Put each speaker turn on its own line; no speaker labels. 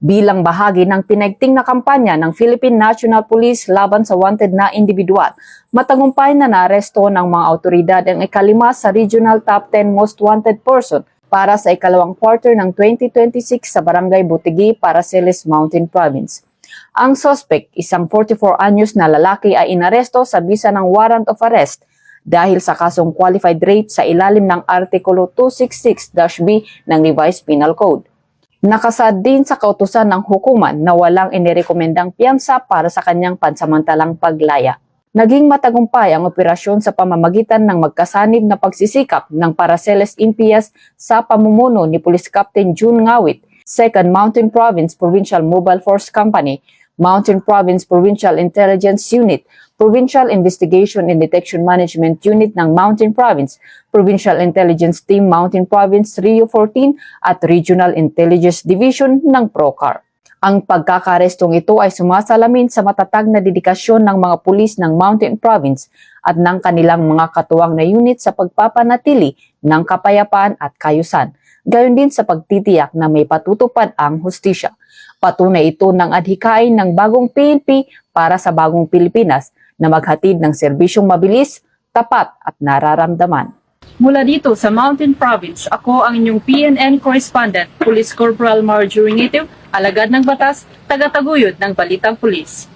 Bilang bahagi ng pinaigting na kampanya ng Philippine National Police laban sa wanted na individual, matagumpay na naaresto ng mga awtoridad ang ika-5 sa Regional Top 10 Most Wanted Person para sa ikalawang quarter ng 2026 sa Barangay Butigi, Paracelis Mountain Province. Ang suspect, isang 44 anyos na lalaki, ay inaresto sa bisa ng warrant of arrest dahil sa kasong qualified rape sa ilalim ng Artikulo 266-B ng Revised Penal Code. Nakasad din sa kautusan ng hukuman na walang inirekomendang piyansa para sa kanyang pansamantalang paglaya. Naging matagumpay ang operasyon sa pamamagitan ng magkasanib na pagsisikap ng Paracelis MPS sa pamumuno ni Police Captain June Ngawit, 2nd Mountain Province Provincial Mobile Force Company, Mountain Province Provincial Intelligence Unit, Provincial Investigation and Detection Management Unit ng Mountain Province, Provincial Intelligence Team Mountain Province Rio 14 at Regional Intelligence Division ng PROCAR. Ang pagkakarestong ito ay sumasalamin sa matatag na dedikasyon ng mga pulis ng Mountain Province at ng kanilang mga katuwang na unit sa pagpapanatili ng kapayapaan at kayusan, gayon din sa pagtitiyak na may patutupad ang hustisya. Patunay ito ng adhikain ng bagong PNP para sa bagong Pilipinas na maghatid ng serbisyong mabilis, tapat at nararamdaman. Mula dito sa Mountain Province, ako ang inyong PNN correspondent, Police Corporal Marjorie Native, alagad ng batas, taga-taguyod ng Balitang Pulis.